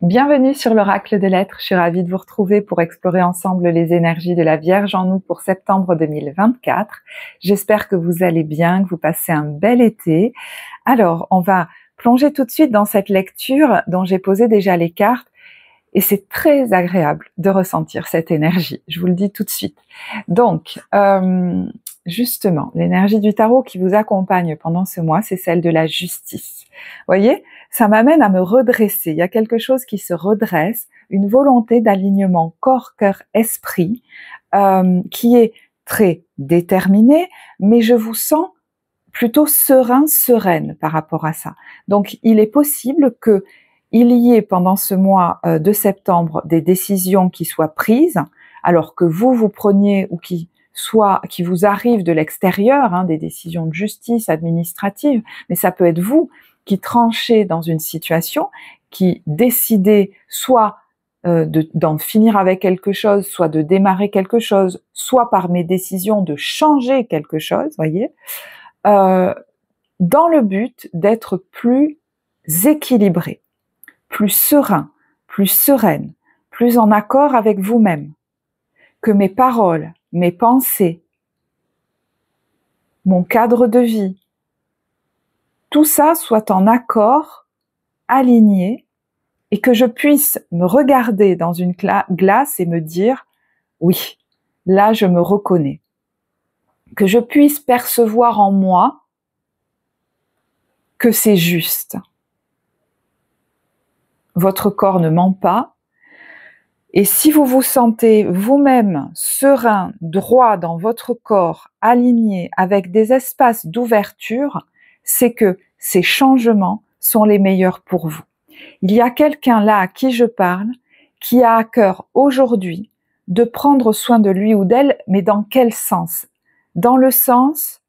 Bienvenue sur l'Oracle de l'Être, je suis ravie de vous retrouver pour explorer ensemble les énergies de la Vierge en nous pour septembre 2024. J'espère que vous allez bien, que vous passez un bel été. Alors, on va plonger tout de suite dans cette lecture dont j'ai posé déjà les cartes et c'est très agréable de ressentir cette énergie, je vous le dis tout de suite. Donc, justement, l'énergie du tarot qui vous accompagne pendant ce mois, c'est celle de la justice. Vous voyez, ça m'amène à me redresser. Il y a quelque chose qui se redresse, une volonté d'alignement corps, cœur, esprit, qui est très déterminée, mais je vous sens plutôt serein, sereine par rapport à ça. Donc, il est possible que il y ait pendant ce mois de septembre des décisions qui soient prises, alors que vous preniez ou qui vous arrivent de l'extérieur, des décisions de justice administrative, mais ça peut être vous qui tranchez dans une situation, qui décidez soit d'en finir avec quelque chose, soit de démarrer quelque chose, soit par mes décisions de changer quelque chose, voyez, dans le but d'être plus équilibré, plus serein, plus sereine, plus en accord avec vous-même, que mes paroles, mes pensées, mon cadre de vie, tout ça soit en accord, aligné, et que je puisse me regarder dans une glace et me dire « oui, là je me reconnais ». Que je puisse percevoir en moi que c'est juste. Votre corps ne ment pas, et si vous vous sentez vous-même serein, droit dans votre corps, aligné avec des espaces d'ouverture, c'est que ces changements sont les meilleurs pour vous. Il y a quelqu'un là à qui je parle qui a à cœur aujourd'hui de prendre soin de lui ou d'elle, mais dans quel sens? Dans le sens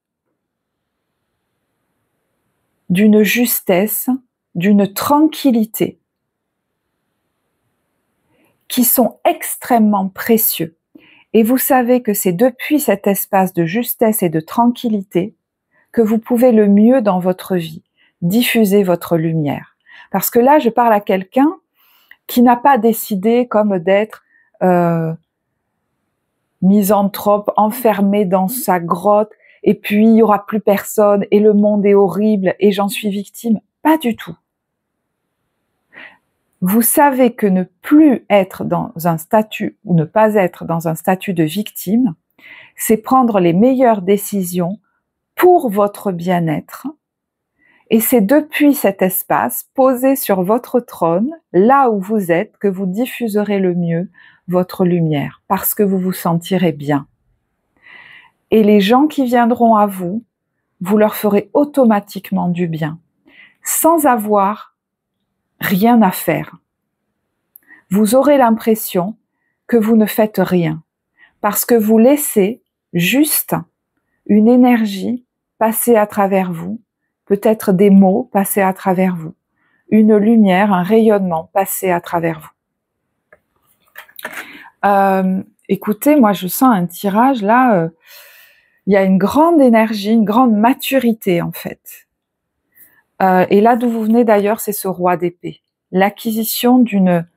d'une justesse, d'une tranquillité, qui sont extrêmement précieux. Et vous savez que c'est depuis cet espace de justesse et de tranquillité que vous pouvez le mieux dans votre vie diffuser votre lumière. Parce que là, je parle à quelqu'un qui n'a pas décidé comme d'être misanthrope, enfermé dans sa grotte, et puis il n'y aura plus personne, et le monde est horrible, et j'en suis victime. Pas du tout. Vous savez que ne plus être dans un statut ou ne pas être dans un statut de victime, c'est prendre les meilleures décisions pour votre bien-être. Et c'est depuis cet espace, posé sur votre trône, là où vous êtes, que vous diffuserez le mieux votre lumière, parce que vous vous sentirez bien. Et les gens qui viendront à vous, vous leur ferez automatiquement du bien, sans avoir rien à faire. Vous aurez l'impression que vous ne faites rien, parce que vous laissez juste une énergie passer à travers vous, peut-être des mots passer à travers vous, une lumière, un rayonnement passer à travers vous. Écoutez, moi je sens un tirage là, il y a une grande énergie, une grande maturité en fait. Et là d'où vous venez d'ailleurs, c'est ce roi d'épée. L'acquisition d'une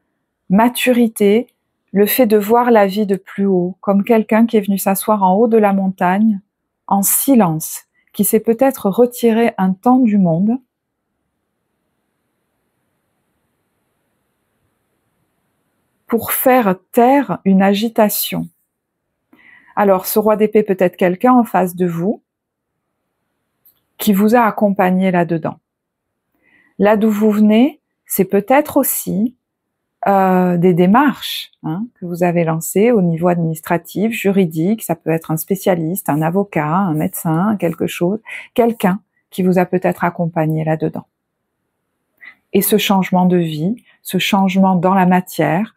maturité, le fait de voir la vie de plus haut, comme quelqu'un qui est venu s'asseoir en haut de la montagne, en silence, qui s'est peut-être retiré un temps du monde, pour faire taire une agitation. Alors, ce roi d'épée peut être quelqu'un en face de vous, qui vous a accompagné là-dedans. Là d'où vous venez, c'est peut-être aussi des démarches que vous avez lancées au niveau administratif, juridique, ça peut être un spécialiste, un avocat, un médecin, quelque chose, quelqu'un qui vous a peut-être accompagné là-dedans. Et ce changement de vie, ce changement dans la matière,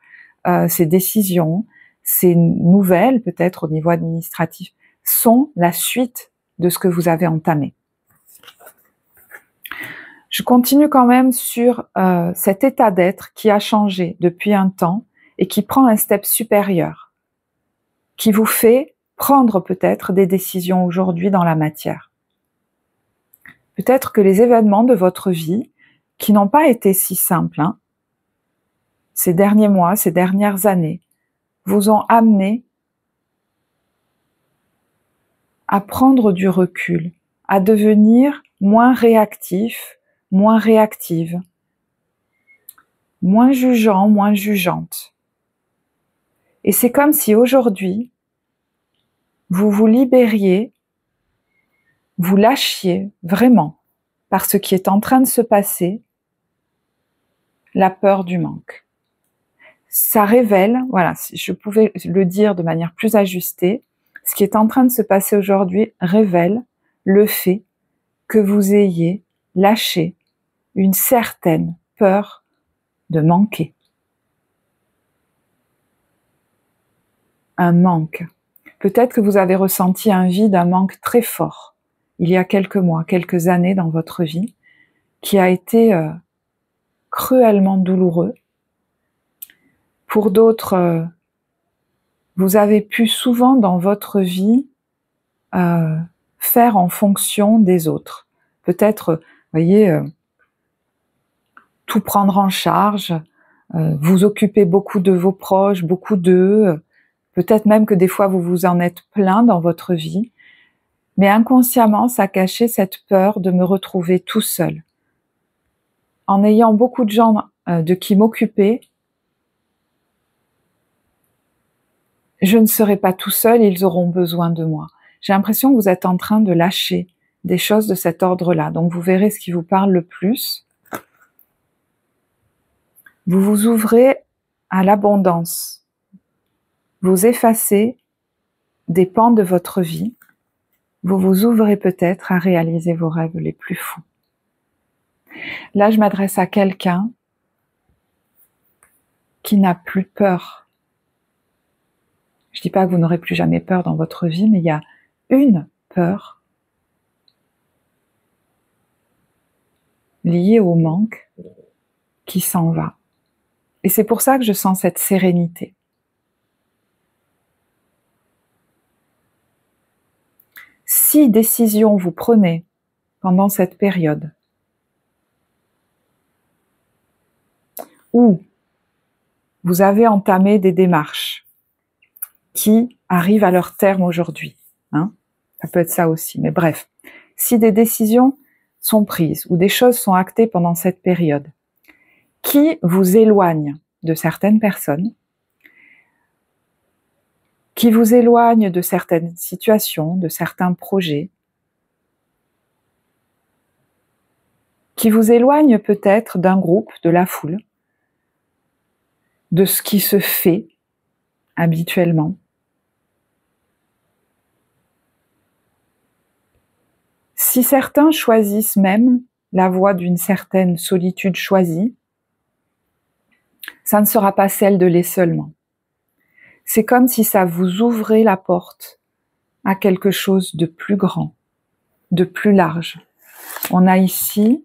ces décisions, ces nouvelles peut-être au niveau administratif, sont la suite de ce que vous avez entamé. Je continue quand même sur cet état d'être qui a changé depuis un temps et qui prend un step supérieur, qui vous fait prendre peut-être des décisions aujourd'hui dans la matière. Peut-être que les événements de votre vie, qui n'ont pas été si simples, ces derniers mois, ces dernières années, vous ont amené à prendre du recul, à devenir moins réactif, moins réactive, moins jugeant, moins jugeante. Et c'est comme si aujourd'hui, vous vous libériez, vous lâchiez vraiment, par ce qui est en train de se passer, la peur du manque. Ça révèle, voilà, si je pouvais le dire de manière plus ajustée, ce qui est en train de se passer aujourd'hui révèle le fait que vous ayez lâché une certaine peur de manquer. Un manque. Peut-être que vous avez ressenti un vide, un manque très fort, il y a quelques mois, quelques années dans votre vie, qui a été cruellement douloureux. Pour d'autres, vous avez pu souvent dans votre vie faire en fonction des autres. Peut-être, vous voyez, tout prendre en charge, vous occuper beaucoup de vos proches, beaucoup d'eux, peut-être même que des fois vous vous en êtes plein dans votre vie, mais inconsciemment ça cachait cette peur de me retrouver tout seul. En ayant beaucoup de gens de qui m'occuper, je ne serai pas tout seul, ils auront besoin de moi. J'ai l'impression que vous êtes en train de lâcher des choses de cet ordre-là. Donc vous verrez ce qui vous parle le plus. Vous vous ouvrez à l'abondance. Vous effacez des pans de votre vie. Vous vous ouvrez peut-être à réaliser vos rêves les plus fous. Là, je m'adresse à quelqu'un qui n'a plus peur. Je ne dis pas que vous n'aurez plus jamais peur dans votre vie, mais il y a une peur liée au manque qui s'en va. Et c'est pour ça que je sens cette sérénité. Si décision vous prenez pendant cette période, où vous avez entamé des démarches qui arrivent à leur terme aujourd'hui, ça peut être ça aussi, mais bref, si des décisions sont prises ou des choses sont actées pendant cette période qui vous éloignent de certaines personnes, qui vous éloignent de certaines situations, de certains projets, qui vous éloignent peut-être d'un groupe, de la foule, de ce qui se fait habituellement. Si certains choisissent même la voie d'une certaine solitude choisie, ça ne sera pas celle de l'isolement. C'est comme si ça vous ouvrait la porte à quelque chose de plus grand, de plus large. On a ici,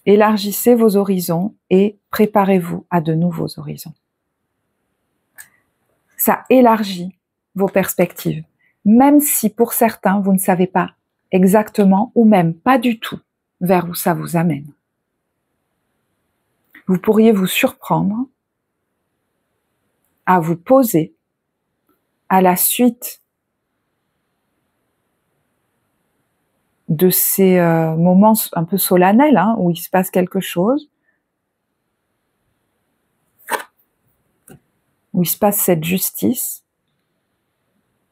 élargissez vos horizons et préparez-vous à de nouveaux horizons. Ça élargit vos perspectives, même si pour certains, vous ne savez pas exactement ou même pas du tout vers où ça vous amène. Vous pourriez vous surprendre à vous poser à la suite de ces moments un peu solennels, où il se passe quelque chose, où il se passe cette justice,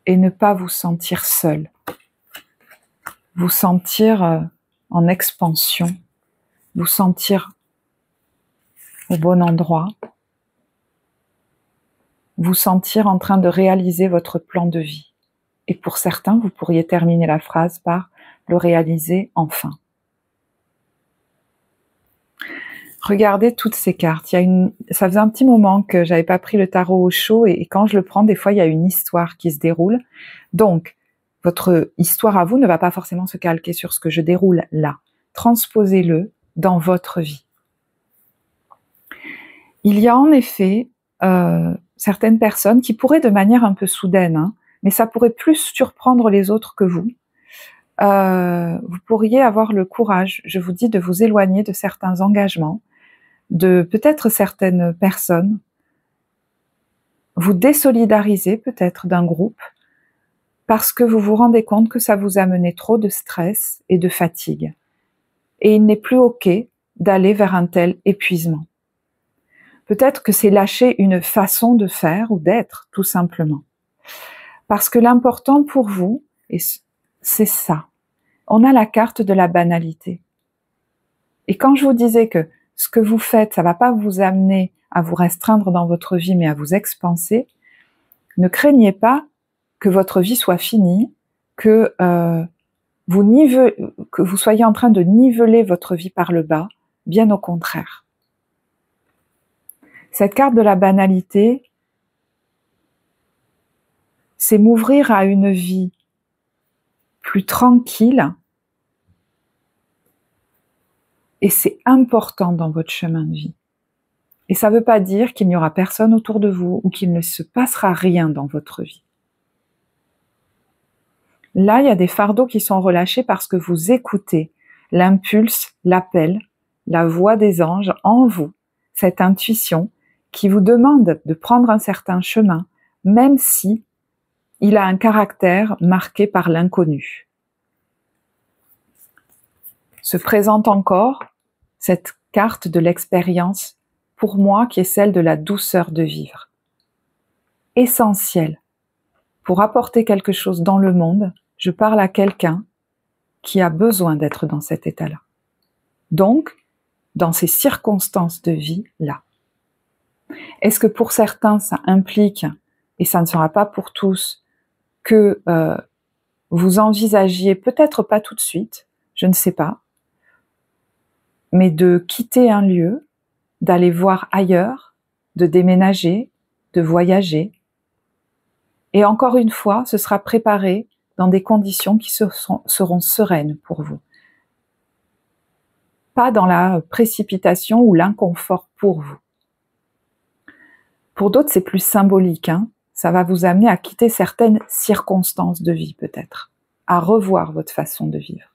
et ne pas vous sentir seul, vous sentir en expansion, vous sentir au bon endroit, vous sentir en train de réaliser votre plan de vie. Et pour certains, vous pourriez terminer la phrase par le réaliser enfin. Regardez toutes ces cartes. Ça faisait un petit moment que j'avais pas pris le tarot au chaud et quand je le prends, des fois, il y a une histoire qui se déroule. Donc, votre histoire à vous ne va pas forcément se calquer sur ce que je déroule là. Transposez-le dans votre vie. Il y a en effet certaines personnes qui pourraient de manière un peu soudaine, mais ça pourrait plus surprendre les autres que vous. Vous pourriez avoir le courage, je vous dis, de vous éloigner de certains engagements, de peut-être certaines personnes, vous désolidarisez peut-être d'un groupe parce que vous vous rendez compte que ça vous a mené trop de stress et de fatigue. Et il n'est plus OK d'aller vers un tel épuisement. Peut-être que c'est lâcher une façon de faire ou d'être, tout simplement. Parce que l'important pour vous, c'est ça. On a la carte de la banalité. Et quand je vous disais que ce que vous faites, ça ne va pas vous amener à vous restreindre dans votre vie, mais à vous expanser, ne craignez pas que votre vie soit finie, que vous soyez en train de niveler votre vie par le bas, bien au contraire. Cette carte de la banalité, c'est m'ouvrir à une vie plus tranquille, et c'est important dans votre chemin de vie. Et ça ne veut pas dire qu'il n'y aura personne autour de vous ou qu'il ne se passera rien dans votre vie. Là, il y a des fardeaux qui sont relâchés parce que vous écoutez l'impulse, l'appel, la voix des anges en vous, cette intuition qui vous demande de prendre un certain chemin, même si il a un caractère marqué par l'inconnu. Se présente encore cette carte de l'expérience, pour moi, qui est celle de la douceur de vivre. Essentielle. Pour apporter quelque chose dans le monde, je parle à quelqu'un qui a besoin d'être dans cet état-là. Donc, dans ces circonstances de vie-là. Est-ce que pour certains, ça implique, et ça ne sera pas pour tous, que vous envisagiez, peut-être pas tout de suite, je ne sais pas, mais de quitter un lieu, d'aller voir ailleurs, de déménager, de voyager. Et encore une fois, ce sera préparé dans des conditions qui seront sereines pour vous. Pas dans la précipitation ou l'inconfort pour vous. Pour d'autres, c'est plus symbolique, hein. Ça va vous amener à quitter certaines circonstances de vie peut-être, à revoir votre façon de vivre.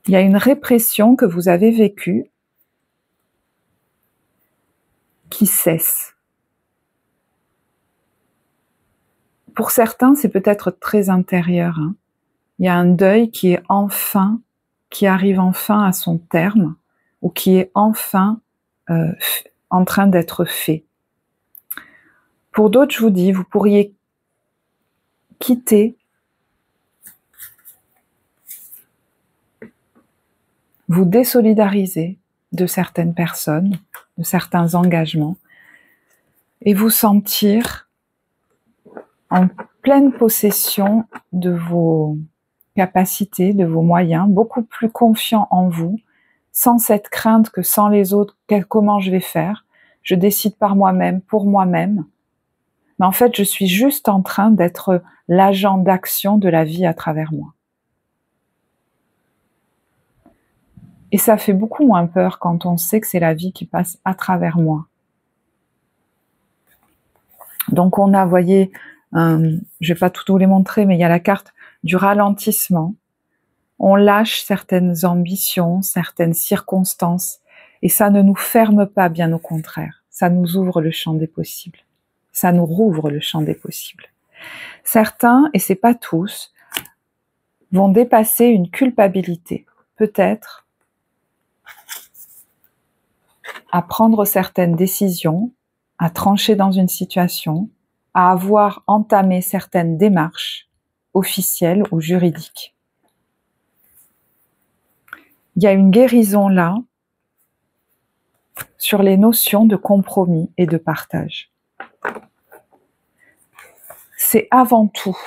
Il y a une répression que vous avez vécue qui cesse. Pour certains, c'est peut-être très intérieur, hein. Il y a un deuil qui arrive enfin à son terme, ou qui est enfin en train d'être fait. Pour d'autres, je vous dis, vous pourriez quitter, vous désolidariser de certaines personnes, de certains engagements, et vous sentir en pleine possession de vos capacités, de vos moyens, beaucoup plus confiant en vous, sans cette crainte que sans les autres, comment je vais faire, je décide par moi-même, pour moi-même. Mais en fait, je suis juste en train d'être l'agent d'action de la vie à travers moi. Et ça fait beaucoup moins peur quand on sait que c'est la vie qui passe à travers moi. Donc on a, voyez, je vais pas tout vous les montrer, mais il y a la carte du ralentissement. On lâche certaines ambitions, certaines circonstances, et ça ne nous ferme pas, bien au contraire. Ça nous ouvre le champ des possibles. Ça nous rouvre le champ des possibles. Certains, et c'est pas tous, vont dépasser une culpabilité, peut-être, à prendre certaines décisions, à trancher dans une situation, à avoir entamé certaines démarches officielles ou juridiques. Il y a une guérison là sur les notions de compromis et de partage. C'est avant tout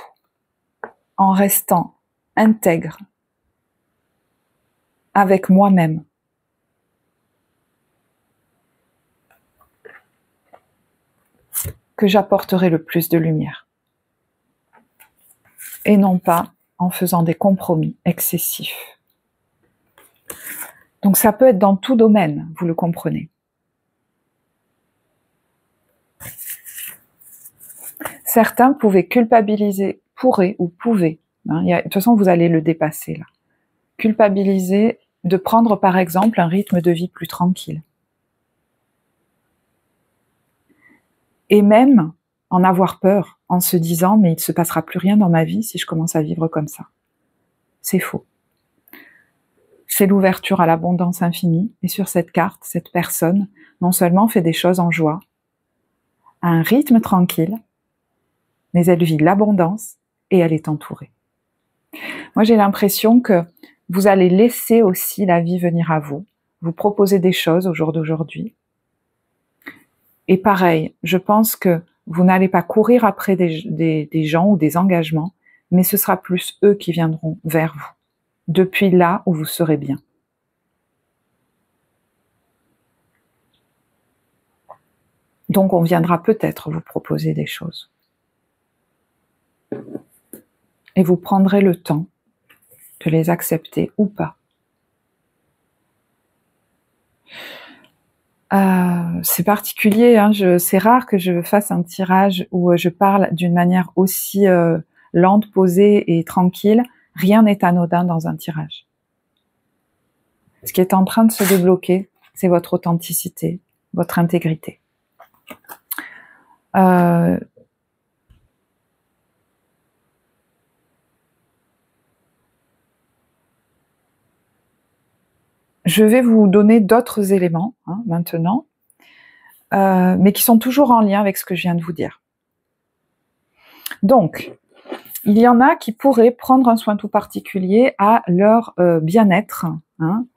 en restant intègre avec moi-même que j'apporterai le plus de lumière. Et non pas en faisant des compromis excessifs. Donc ça peut être dans tout domaine, vous le comprenez. Certains pouvaient pourraient, hein, de toute façon vous allez le dépasser là, culpabiliser de prendre par exemple un rythme de vie plus tranquille. Et même en avoir peur, en se disant « mais il ne se passera plus rien dans ma vie si je commence à vivre comme ça ». C'est faux. C'est l'ouverture à l'abondance infinie, et sur cette carte, cette personne, non seulement fait des choses en joie, a un rythme tranquille, mais elle vit l'abondance et elle est entourée. Moi, j'ai l'impression que vous allez laisser aussi la vie venir à vous, vous proposer des choses au jour d'aujourd'hui. Et pareil, je pense que vous n'allez pas courir après des gens ou des engagements, mais ce sera plus eux qui viendront vers vous, depuis là où vous serez bien. Donc on viendra peut-être vous proposer des choses. Et vous prendrez le temps de les accepter ou pas. C'est particulier, hein, c'est rare que je fasse un tirage où je parle d'une manière aussi lente, posée et tranquille. Rien n'est anodin dans un tirage. Ce qui est en train de se débloquer, c'est votre authenticité, votre intégrité. Je vais vous donner d'autres éléments maintenant, mais qui sont toujours en lien avec ce que je viens de vous dire. Donc, il y en a qui pourraient prendre un soin tout particulier à leur bien-être,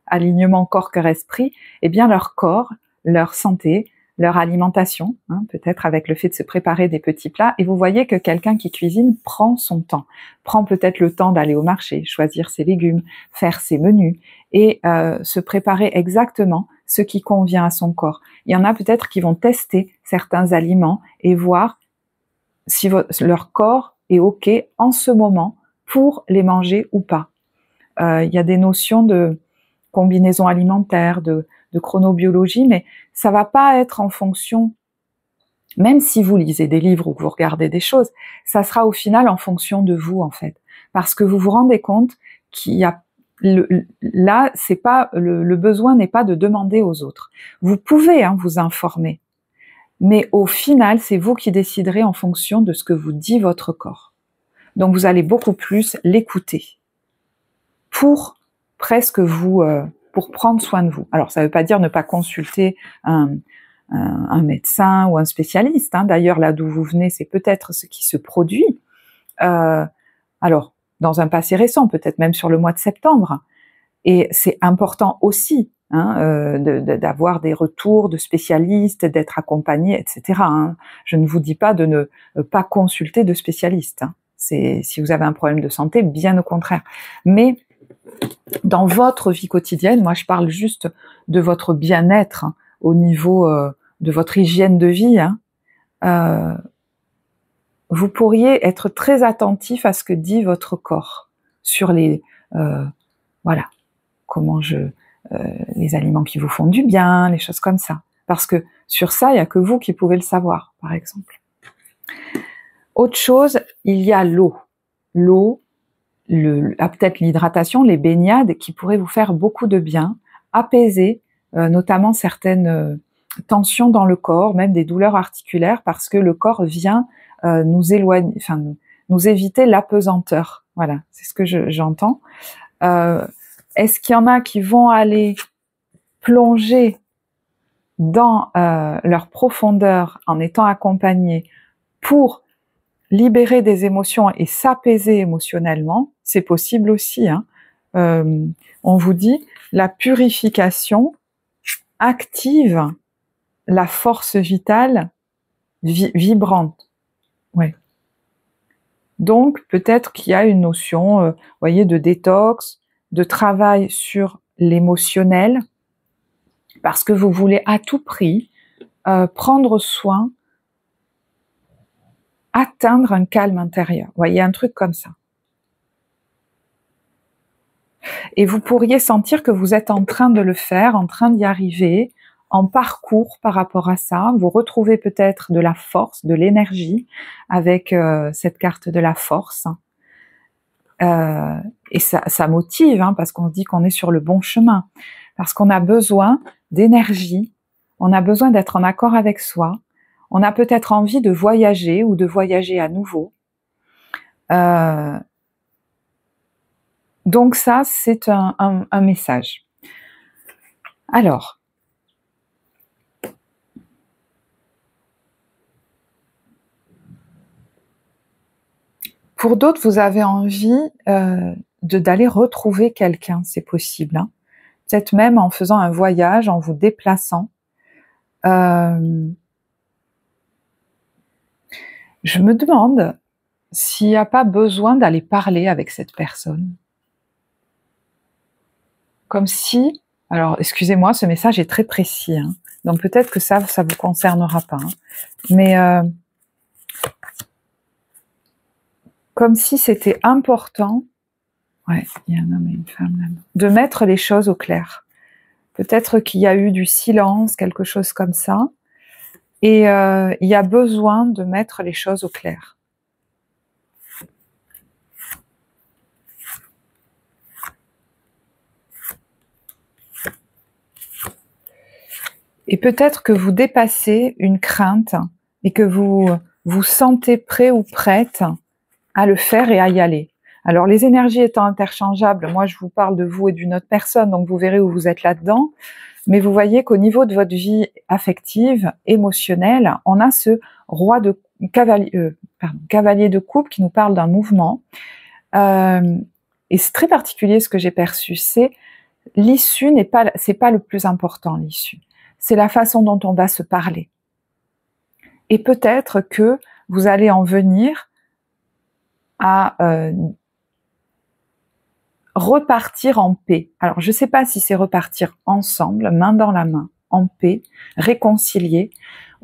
alignement corps, cœur, esprit, et bien leur corps, leur santé, leur alimentation, peut-être avec le fait de se préparer des petits plats. Et vous voyez que quelqu'un qui cuisine prend son temps, prend peut-être le temps d'aller au marché, choisir ses légumes, faire ses menus et se préparer exactement ce qui convient à son corps. Il y en a peut-être qui vont tester certains aliments et voir si leur corps est OK en ce moment pour les manger ou pas. Il y a des notions de combinaison alimentaire, de chronobiologie, mais ça va pas être en fonction, même si vous lisez des livres ou que vous regardez des choses, ça sera au final en fonction de vous en fait, parce que vous vous rendez compte qu'il y a là, c'est pas le besoin n'est pas de demander aux autres. Vous pouvez vous informer, mais au final, c'est vous qui déciderez en fonction de ce que vous dit votre corps. Donc vous allez beaucoup plus l'écouter pour presque vous pour prendre soin de vous. Alors, ça ne veut pas dire ne pas consulter un médecin ou un spécialiste. D'ailleurs, là d'où vous venez, c'est peut-être ce qui se produit. Alors, dans un passé récent, peut-être même sur le mois de septembre. Et c'est important aussi d'avoir des retours de spécialistes, d'être accompagné, etc. Je ne vous dis pas de ne pas consulter de spécialistes. Si vous avez un problème de santé, bien au contraire. Mais dans votre vie quotidienne, moi je parle juste de votre bien-être au niveau de votre hygiène de vie, vous pourriez être très attentif à ce que dit votre corps sur les les aliments qui vous font du bien, les choses comme ça. Parce que sur ça, il n'y a que vous qui pouvez le savoir, par exemple. Autre chose, il y a l'eau. L'eau, peut-être l'hydratation, les baignades qui pourraient vous faire beaucoup de bien, apaiser notamment certaines tensions dans le corps, même des douleurs articulaires, parce que le corps vient nous éloigner, nous éviter l'apesanteur. Voilà, c'est ce que j'entends. Est-ce qu'il y en a qui vont aller plonger dans leur profondeur en étant accompagnés pour libérer des émotions et s'apaiser émotionnellement? C'est possible aussi. On vous dit, la purification active la force vitale vibrante. Ouais. Donc, peut-être qu'il y a une notion, voyez, de détox, de travail sur l'émotionnel, parce que vous voulez à tout prix prendre soin, atteindre un calme intérieur. Vous voyez, un truc comme ça. Et vous pourriez sentir que vous êtes en train de le faire, en train d'y arriver, en parcours par rapport à ça. Vous retrouvez peut-être de la force, de l'énergie avec cette carte de la force. Et ça motive, hein, parce qu'on se dit qu'on est sur le bon chemin, parce qu'on a besoin d'énergie, on a besoin d'être en accord avec soi, on a peut-être envie de voyager ou de voyager à nouveau. Donc ça, c'est un message. Alors, pour d'autres, vous avez envie d'aller retrouver quelqu'un, c'est possible. Hein. Peut-être même en faisant un voyage, en vous déplaçant. Je me demande s'il n'y a pas besoin d'aller parler avec cette personne. Comme si, alors excusez-moi, ce message est très précis, hein, donc peut-être que ça vous concernera pas, hein, mais comme si c'était important, ouais, il y a un homme et une femme là, de mettre les choses au clair. Peut-être qu'il y a eu du silence, quelque chose comme ça, et il y a besoin de mettre les choses au clair. Et peut-être que vous dépassez une crainte et que vous vous sentez prêt ou prête à le faire et à y aller. Alors les énergies étant interchangeables, moi je vous parle de vous et d'une autre personne, donc vous verrez où vous êtes là-dedans, mais vous voyez qu'au niveau de votre vie affective, émotionnelle, on a ce roi de cavalier de coupe qui nous parle d'un mouvement, et c'est très particulier ce que j'ai perçu, c'est l'issue c'est pas le plus important, l'issue. C'est la façon dont on va se parler. Et peut-être que vous allez en venir à repartir en paix. Alors, je ne sais pas si c'est repartir ensemble, main dans la main, en paix, réconcilier,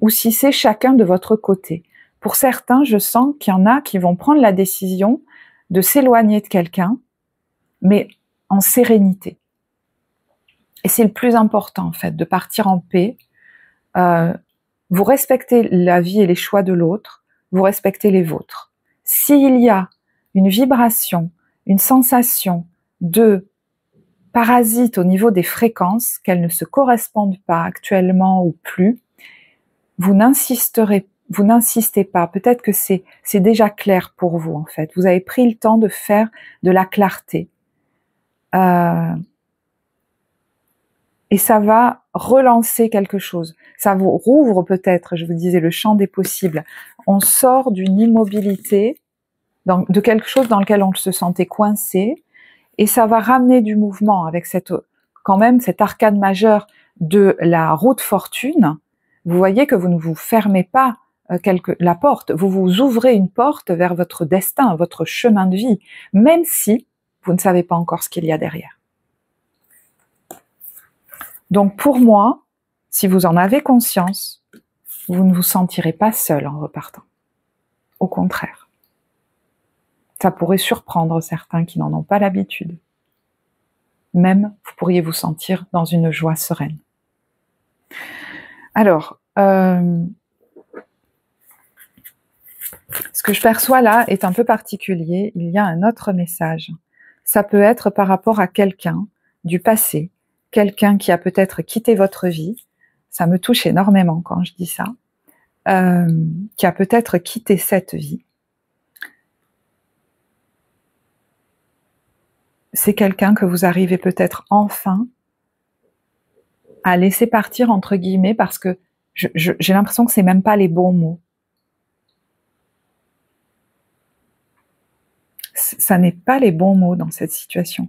ou si c'est chacun de votre côté. Pour certains, je sens qu'il y en a qui vont prendre la décision de s'éloigner de quelqu'un, mais en sérénité. Et c'est le plus important, en fait, de partir en paix. Vous respectez la vie et les choix de l'autre, vous respectez les vôtres. S'il y a une vibration, une sensation de parasite au niveau des fréquences, qu'elles ne se correspondent pas actuellement ou plus, vous n'insistez pas. Peut-être que c'est déjà clair pour vous, en fait. Vous avez pris le temps de faire de la clarté. Et ça va relancer quelque chose. Ça vous rouvre peut-être, je vous disais, le champ des possibles. On sort d'une immobilité, de quelque chose dans lequel on se sentait coincé, et ça va ramener du mouvement avec quand même cette arcane majeure de la roue de fortune. Vous voyez que vous ne vous fermez pas la porte, vous vous ouvrez une porte vers votre destin, votre chemin de vie, même si vous ne savez pas encore ce qu'il y a derrière. Donc pour moi, si vous en avez conscience, vous ne vous sentirez pas seul en repartant. Au contraire. Ça pourrait surprendre certains qui n'en ont pas l'habitude. Même, vous pourriez vous sentir dans une joie sereine. Alors, ce que je perçois là est un peu particulier. Il y a un autre message. Ça peut être par rapport à quelqu'un du passé, quelqu'un qui a peut-être quitté votre vie. Ça me touche énormément quand je dis ça. Qui a peut-être quitté cette vie. C'est quelqu'un que vous arrivez peut-être enfin à laisser partir, entre guillemets, parce que j'ai l'impression que c'est même pas les bons mots. Ça n'est pas les bons mots dans cette situation.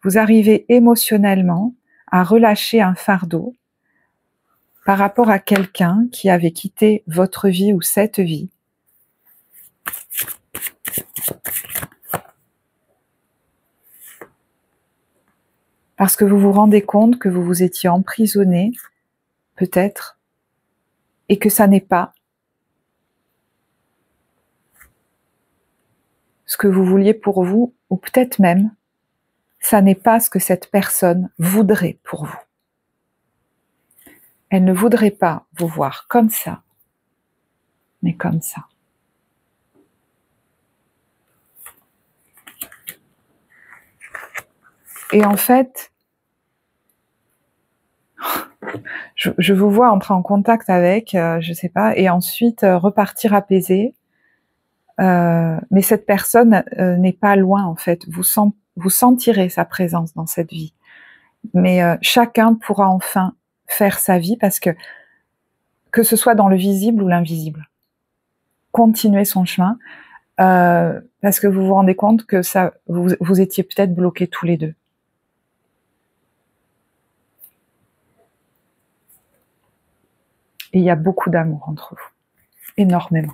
Vous arrivez émotionnellement à relâcher un fardeau par rapport à quelqu'un qui avait quitté votre vie ou cette vie. Parce que vous vous rendez compte que vous vous étiez emprisonné, peut-être, et que ça n'est pas ce que vous vouliez pour vous, ou peut-être même, ça n'est pas ce que cette personne voudrait pour vous. Elle ne voudrait pas vous voir comme ça, mais comme ça. Et en fait, je vous vois entrer en contact avec, je sais pas, et ensuite repartir apaisé. Mais cette personne n'est pas loin en fait. Vous sentirez sa présence dans cette vie. Mais chacun pourra enfin faire sa vie parce que ce soit dans le visible ou l'invisible, continuer son chemin parce que vous vous rendez compte que ça, vous étiez peut-être bloqués tous les deux. Et il y a beaucoup d'amour entre vous, énormément.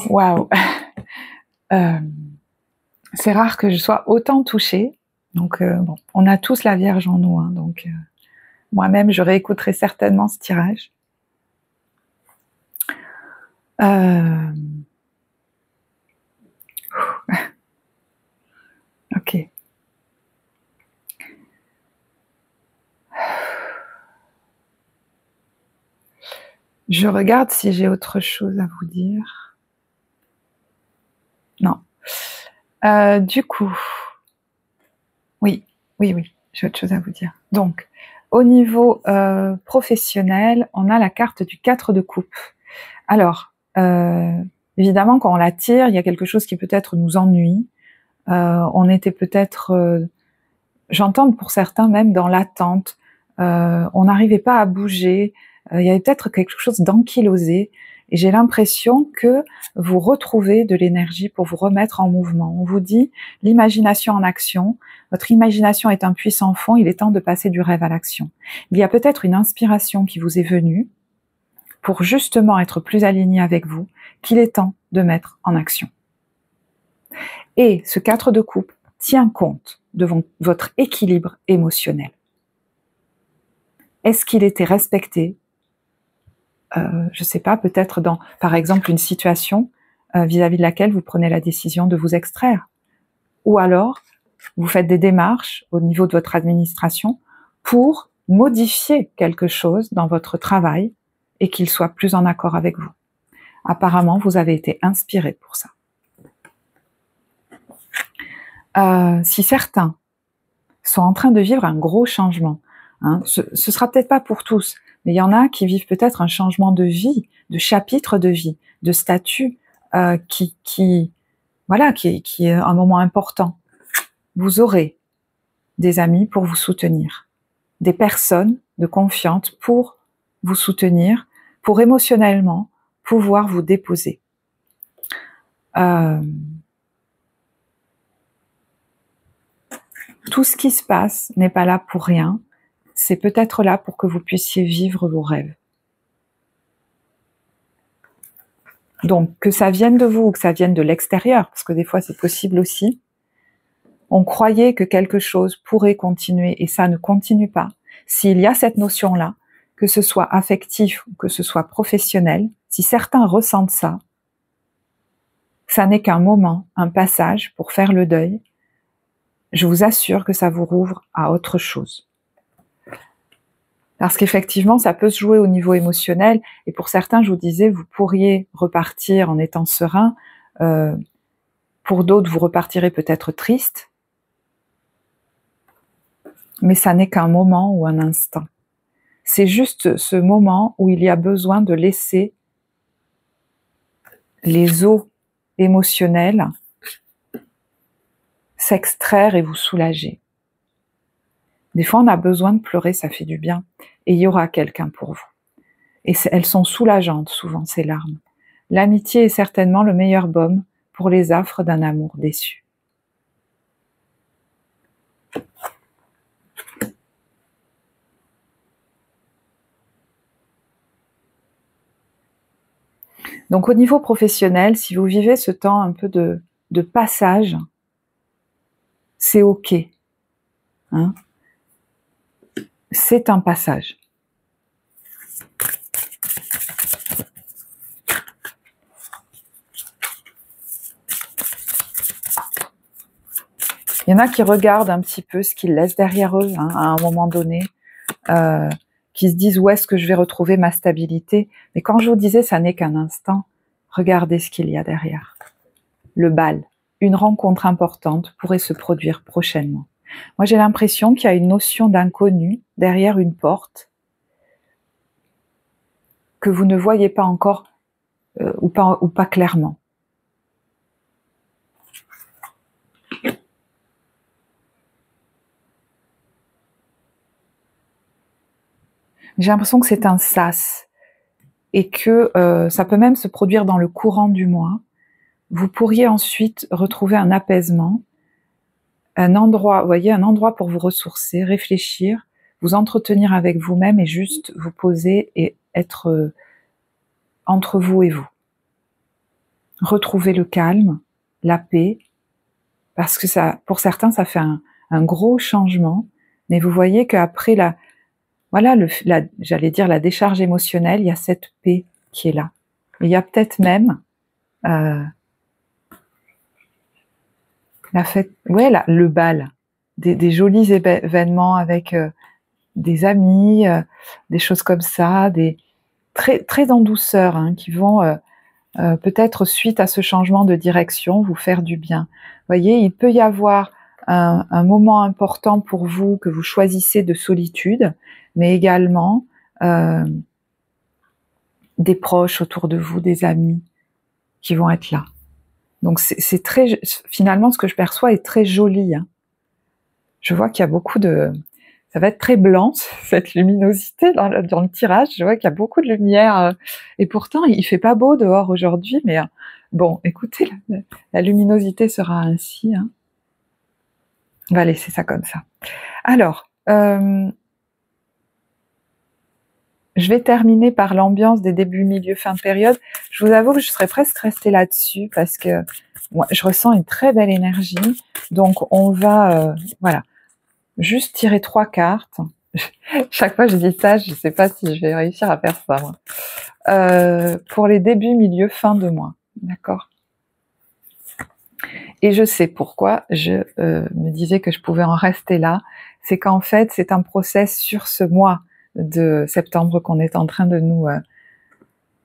Waouh. C'est rare que je sois autant touchée. Donc bon, on a tous la Vierge en nous, hein, donc moi-même je réécouterai certainement ce tirage. Ok. Je regarde si j'ai autre chose à vous dire. Non. Du coup, oui, j'ai autre chose à vous dire. Donc, au niveau professionnel, on a la carte du 4 de coupe. Alors, évidemment, quand on la tire, il y a quelque chose qui peut-être nous ennuie. On était peut-être, j'entends pour certains même dans l'attente. On n'arrivait pas à bouger. Il y avait peut-être quelque chose d'ankylosé. Et j'ai l'impression que vous retrouvez de l'énergie pour vous remettre en mouvement. On vous dit l'imagination en action. Votre imagination est un puissant fond. Il est temps de passer du rêve à l'action. Il y a peut-être une inspiration qui vous est venue pour justement être plus aligné avec vous, qu'il est temps de mettre en action. Et ce 4 de coupe tient compte de votre équilibre émotionnel. Est-ce qu'il était respecté? Je sais pas, peut-être dans, par exemple, une situation vis-à-vis de laquelle vous prenez la décision de vous extraire. Ou alors, vous faites des démarches au niveau de votre administration pour modifier quelque chose dans votre travail et qu'il soit plus en accord avec vous. Apparemment, vous avez été inspiré pour ça. Si certains sont en train de vivre un gros changement, hein, ce sera peut-être pas pour tous, mais il y en a qui vivent peut-être un changement de vie, de chapitre de vie, de statut, qui est un moment important. Vous aurez des amis pour vous soutenir, des personnes de confiance pour vous soutenir, pour émotionnellement pouvoir vous déposer. Tout ce qui se passe n'est pas là pour rien. C'est peut-être là pour que vous puissiez vivre vos rêves. Donc, que ça vienne de vous ou que ça vienne de l'extérieur, parce que des fois c'est possible aussi, on croyait que quelque chose pourrait continuer et ça ne continue pas. S'il y a cette notion-là, que ce soit affectif ou que ce soit professionnel, si certains ressentent ça, ça n'est qu'un moment, un passage pour faire le deuil. Je vous assure que ça vous rouvre à autre chose. Parce qu'effectivement, ça peut se jouer au niveau émotionnel. Et pour certains, je vous disais, vous pourriez repartir en étant serein. Pour d'autres, vous repartirez peut-être triste. Mais ça n'est qu'un moment ou un instant. C'est juste ce moment où il y a besoin de laisser les eaux émotionnelles s'extraire et vous soulager. Des fois, on a besoin de pleurer, ça fait du bien. Et il y aura quelqu'un pour vous. Et elles sont soulageantes, souvent, ces larmes. L'amitié est certainement le meilleur baume pour les affres d'un amour déçu. Donc, au niveau professionnel, si vous vivez ce temps un peu de passage, c'est OK. Hein? C'est un passage. Il y en a qui regardent un petit peu ce qu'ils laissent derrière eux, hein, à un moment donné, qui se disent où est-ce que je vais retrouver ma stabilité. Mais quand je vous disais ça n'est qu'un instant, regardez ce qu'il y a derrière. Le bal, une rencontre importante pourrait se produire prochainement. Moi, j'ai l'impression qu'il y a une notion d'inconnu derrière une porte que vous ne voyez pas encore ou pas clairement. J'ai l'impression que c'est un sas et que ça peut même se produire dans le courant du mois. Vous pourriez ensuite retrouver un apaisement, un endroit, vous voyez, un endroit pour vous ressourcer, réfléchir, vous entretenir avec vous-même et juste vous poser et être entre vous et vous. Retrouver le calme, la paix, parce que ça, pour certains, ça fait un gros changement, mais vous voyez qu'après j'allais dire la décharge émotionnelle, il y a cette paix qui est là. Et il y a peut-être même le bal, des jolis événements avec des amis, des choses comme ça, très, très en douceur, hein, qui vont peut-être suite à ce changement de direction vous faire du bien. Vous voyez, il peut y avoir un moment important pour vous que vous choisissez de solitude, mais également des proches autour de vous, des amis qui vont être là. Donc c'est très, finalement, ce que je perçois est très joli. Hein. Je vois qu'il y a beaucoup de, ça va être très blanc cette luminosité dans le tirage. Je vois qu'il y a beaucoup de lumière et pourtant il fait pas beau dehors aujourd'hui. Mais bon, écoutez, la luminosité sera ainsi. Hein. On va laisser ça comme ça. Alors, je vais terminer par l'ambiance des débuts, milieu, fin de période. Je vous avoue que je serais presque restée là-dessus parce que moi, je ressens une très belle énergie. Donc, on va juste tirer 3 cartes. Chaque fois que je dis ça, je ne sais pas si je vais réussir à faire ça. Moi. Pour les débuts, milieu, fin de mois. D'accord ? Et je sais pourquoi je me disais que je pouvais en rester là. C'est qu'en fait, c'est un process sur ce mois de septembre qu'on est en train de nous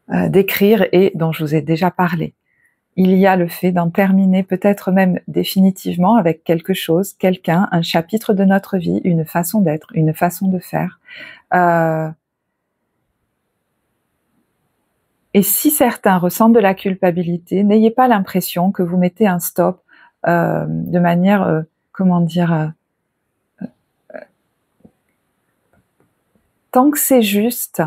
décrire et dont je vous ai déjà parlé. Il y a le fait d'en terminer peut-être même définitivement avec quelque chose, quelqu'un, un chapitre de notre vie, une façon d'être, une façon de faire. Et si certains ressentent de la culpabilité, n'ayez pas l'impression que vous mettez un stop de manière, tant que c'est juste,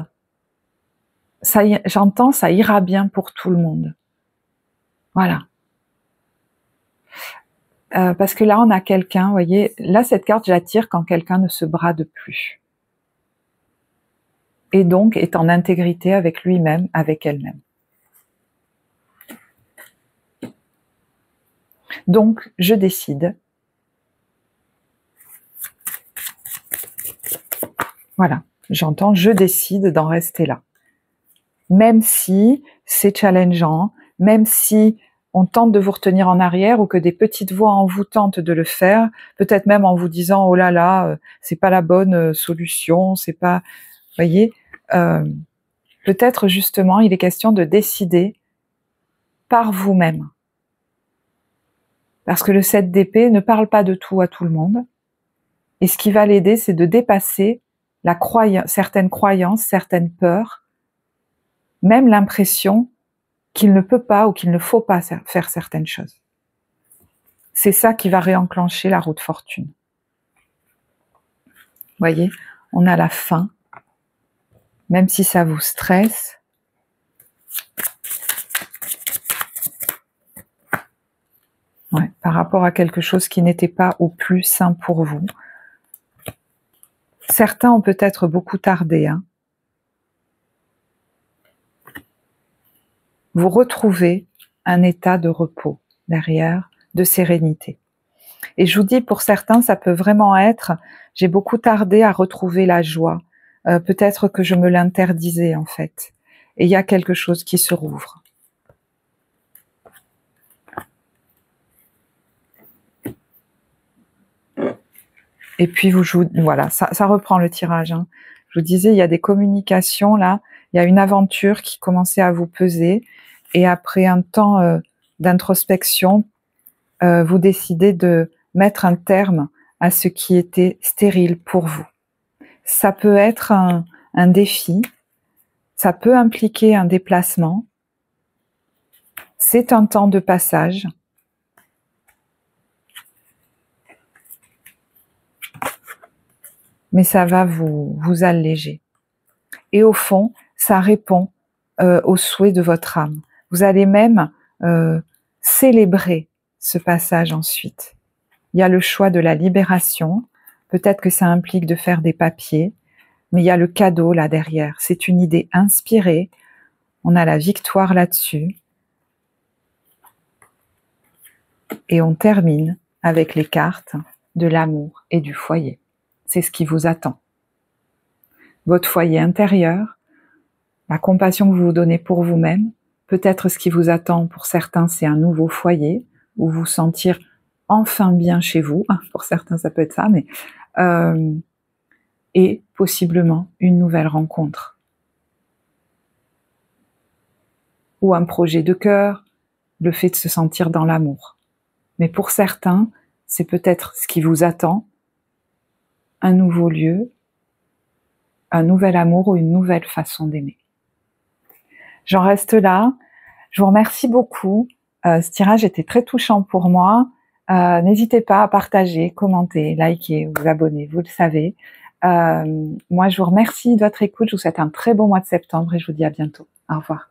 j'entends, ça ira bien pour tout le monde. Voilà. Parce que là, on a quelqu'un, vous voyez, là, cette carte, j'attire quand quelqu'un ne se brade plus. Et donc, est en intégrité avec lui-même, avec elle-même. Donc, je décide. Voilà, j'entends, je décide d'en rester là. Même si c'est challengeant, même si on tente de vous retenir en arrière ou que des petites voix en vous tentent de le faire, peut-être même en vous disant « oh là là, c'est pas la bonne solution, c'est pas… » Vous voyez, peut-être justement il est question de décider par vous-même. Parce que le 7 d'épée ne parle pas de tout à tout le monde. Et ce qui va l'aider, c'est de dépasser certaines croyances, certaines peurs, même l'impression qu'il ne peut pas ou qu'il ne faut pas faire certaines choses. C'est ça qui va réenclencher la roue de fortune. Vous voyez, on a la fin, même si ça vous stresse. Ouais, par rapport à quelque chose qui n'était pas au plus sain pour vous. Certains ont peut-être beaucoup tardé. Hein. Vous retrouvez un état de repos derrière, de sérénité. Et je vous dis, pour certains, ça peut vraiment être, j'ai beaucoup tardé à retrouver la joie. Peut-être que je me l'interdisais en fait. Et il y a quelque chose qui se rouvre. Et puis voilà, ça reprend le tirage. Hein. Je vous disais, il y a des communications là, il y a une aventure qui commençait à vous peser. Et après un temps d'introspection, vous décidez de mettre un terme à ce qui était stérile pour vous. Ça peut être un défi, ça peut impliquer un déplacement. C'est un temps de passage. Mais ça va vous alléger. Et au fond, ça répond aux souhaits de votre âme. Vous allez même célébrer ce passage ensuite. Il y a le choix de la libération. Peut-être que ça implique de faire des papiers, mais il y a le cadeau là derrière. C'est une idée inspirée. On a la victoire là-dessus. Et on termine avec les cartes de l'amour et du foyer. C'est ce qui vous attend. Votre foyer intérieur, la compassion que vous vous donnez pour vous-même, peut-être ce qui vous attend pour certains, c'est un nouveau foyer, où vous sentir enfin bien chez vous. Pour certains, ça peut être ça, mais et possiblement une nouvelle rencontre. Ou un projet de cœur, le fait de se sentir dans l'amour. Mais pour certains, c'est peut-être ce qui vous attend, un nouveau lieu, un nouvel amour ou une nouvelle façon d'aimer. J'en reste là. Je vous remercie beaucoup. Ce tirage était très touchant pour moi. N'hésitez pas à partager, commenter, liker, vous abonner, vous le savez. Moi, je vous remercie de votre écoute. Je vous souhaite un très bon mois de septembre et je vous dis à bientôt. Au revoir.